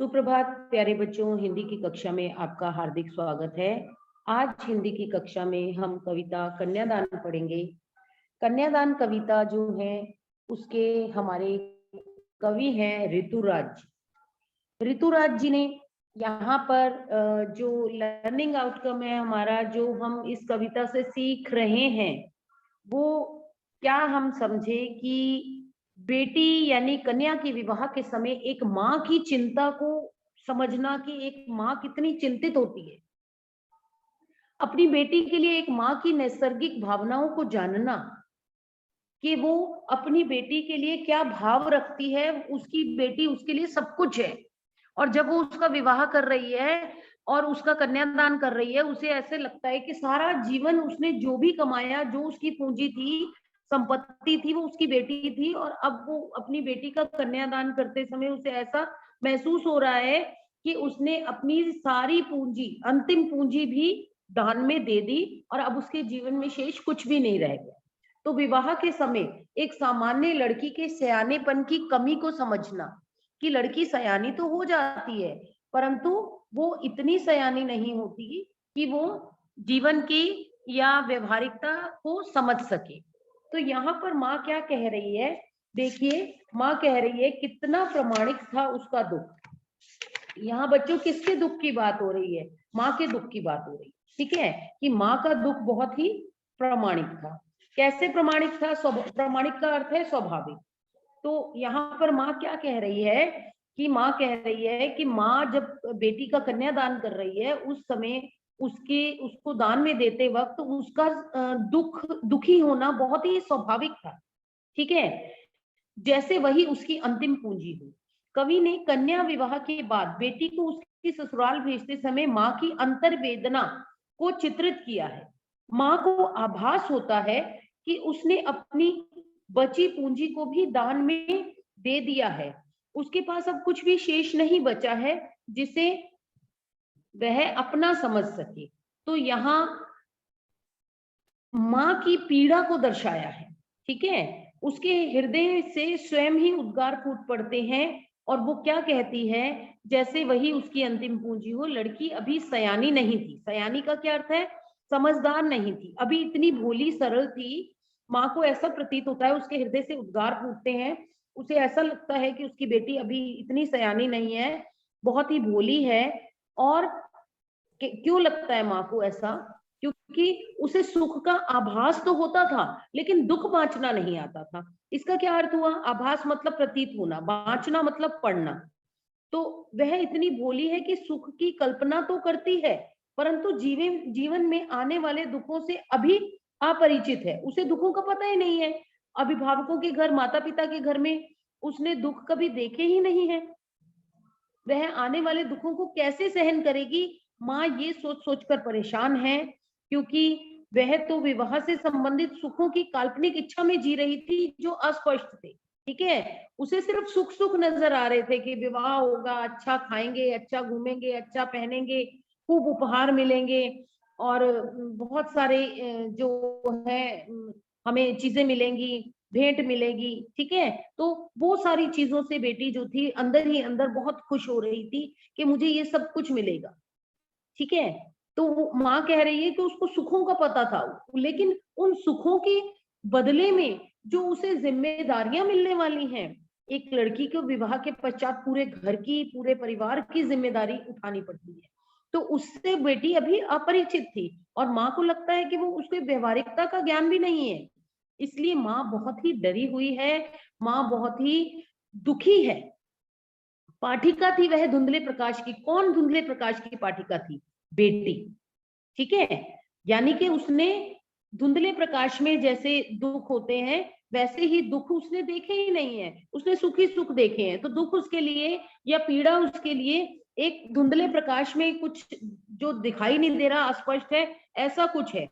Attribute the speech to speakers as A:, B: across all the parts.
A: सुप्रभात प्यारे बच्चों, हिंदी की कक्षा में आपका हार्दिक स्वागत है। आज हिंदी की कक्षा में हम कविता कन्यादान पढ़ेंगे। कन्यादान कविता जो है उसके हमारे कवि हैं ऋतुराज। ऋतुराज जी ने यहाँ पर जो लर्निंग आउटकम है हमारा, जो हम इस कविता से सीख रहे हैं, वो क्या हम समझे कि बेटी यानी कन्या के विवाह के समय एक माँ की चिंता को समझना कि एक माँ कितनी चिंतित होती है। अपनी बेटी के लिए एक माँ की नैसर्गिक भावनाओं को जानना कि वो अपनी बेटी के लिए क्या भाव रखती है। उसकी बेटी उसके लिए सब कुछ है, और जब वो उसका विवाह कर रही है और उसका कन्यादान कर रही है, उसे ऐसे लगता है कि सारा जीवन उसने जो भी कमाया, जो उसकी पूंजी थी, संपत्ति थी, वो उसकी बेटी थी, और अब वो अपनी बेटी का कन्यादान करते समय उसे ऐसा महसूस हो रहा है कि उसने अपनी सारी पूंजी, अंतिम पूंजी भी दान में दे दी, और अब उसके जीवन में शेष कुछ भी नहीं रह गया। तो विवाह के समय एक सामान्य लड़की के सयानेपन की कमी को समझना कि लड़की सयानी तो हो जाती है, परंतु वो इतनी सयानी नहीं होती कि वो जीवन की या व्यवहारिकता को समझ सके। तो यहाँ पर माँ क्या कह रही है, देखिए माँ कह रही है कितना प्रामाणिक था उसका दुख। यहाँ बच्चों किसके दुख की बात हो रही है? माँ के दुख की बात हो रही है। ठीक है, कि माँ का दुख बहुत ही प्रामाणिक था। कैसे प्रामाणिक था? प्रामाणिक का अर्थ है स्वाभाविक। तो यहाँ पर माँ क्या कह रही है कि माँ कह रही है कि माँ जब बेटी का कन्यादान कर रही है, उस समय उसको दान में देते वक्त उसका दुखी होना बहुत ही स्वाभाविक था। ठीक है, जैसे वही उसकी अंतिम पूंजी हो। कवि ने कन्या विवाह के बाद बेटी को उसकी ससुराल भेजते समय माँ की अंतर्वेदना को चित्रित किया है। माँ को आभास होता है कि उसने अपनी बची पूंजी को भी दान में दे दिया है। उसके पास अब कुछ भी शेष नहीं बचा है जिसे वह अपना समझ सके। तो यहाँ माँ की पीड़ा को दर्शाया है। ठीक है, उसके हृदय से स्वयं ही उद्गार फूट पड़ते हैं, और वो क्या कहती है, जैसे वही उसकी अंतिम पूंजी हो। लड़की अभी सयानी नहीं थी। सयानी का क्या अर्थ है? समझदार नहीं थी, अभी इतनी भोली सरल थी। माँ को ऐसा प्रतीत होता है, उसके हृदय से उद्गार फूटते हैं। उसे ऐसा लगता है कि उसकी बेटी अभी इतनी सयानी नहीं है, बहुत ही भोली है। और क्यों लगता है माँ को ऐसा? क्योंकि उसे सुख का आभास तो होता था, लेकिन दुख बांचना नहीं आता था। इसका क्या अर्थ हुआ? आभास मतलब प्रतीत होना, बांचना मतलब पढ़ना। तो वह इतनी भोली है कि सुख की कल्पना तो करती है, परंतु जीवन में आने वाले दुखों से अभी अपरिचित है। उसे दुखों का पता ही नहीं है। अभिभावकों के घर, माता पिता के घर में उसने दुख कभी देखे ही नहीं है। वह आने वाले दुखों को कैसे सहन करेगी? माँ ये सोच सोचकर परेशान है, क्योंकि वह तो विवाह से संबंधित सुखों की काल्पनिक इच्छा में जी रही थी जो अस्पष्ट थे। ठीक है, उसे सिर्फ सुख सुख नजर आ रहे थे कि विवाह होगा, अच्छा खाएंगे, अच्छा घूमेंगे, अच्छा पहनेंगे, खूब उपहार मिलेंगे, और बहुत सारे जो है हमें चीजें मिलेंगी, भेंट मिलेगी। ठीक है, तो वो सारी चीजों से बेटी जो थी अंदर ही अंदर बहुत खुश हो रही थी कि मुझे ये सब कुछ मिलेगा। ठीक है, तो माँ कह रही है कि उसको सुखों का पता था, लेकिन उन सुखों के बदले में जो उसे जिम्मेदारियां मिलने वाली हैं, एक लड़की को विवाह के पश्चात पूरे घर की, पूरे परिवार की जिम्मेदारी उठानी पड़ती है, तो उससे बेटी अभी अपरिचित थी, और माँ को लगता है कि वो उसके व्यवहारिकता का ज्ञान भी नहीं है। इसलिए माँ बहुत ही डरी हुई है, माँ बहुत ही दुखी है। पाठिका थी वह धुंधले प्रकाश की। कौन धुंधले प्रकाश की पाठिका थी? बेटी। ठीक है, यानी कि उसने धुंधले प्रकाश में जैसे दुख होते हैं, वैसे ही दुख उसने देखे ही नहीं है। उसने सुख ही सुख देखे हैं, तो दुख उसके लिए या पीड़ा उसके लिए एक धुंधले प्रकाश में कुछ जो दिखाई नहीं दे रहा, अस्पष्ट है, ऐसा कुछ है।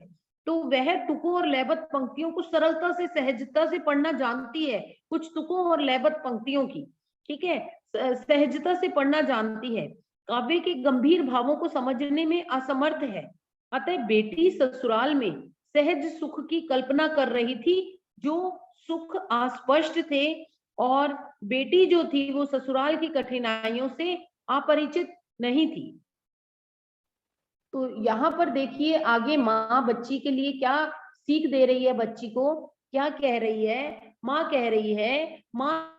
A: तो वह तुकों और लयबद्ध पंक्तियों को सरलता से, सहजता से पढ़ना जानती है, कुछ तुकों और लयबद्ध पंक्तियों की। ठीक है, सहजता से पढ़ना जानती है, काव्य के गंभीर भावों को समझने में असमर्थ है। अतः बेटी ससुराल में सहज सुख की कल्पना कर रही थी, जो सुख अस्पष्ट थे, और बेटी जो थी वो ससुराल की कठिनाइयों से अपरिचित नहीं थी। तो यहाँ पर देखिए आगे माँ बच्ची के लिए क्या सीख दे रही है, बच्ची को क्या कह रही है, माँ कह रही है, माँ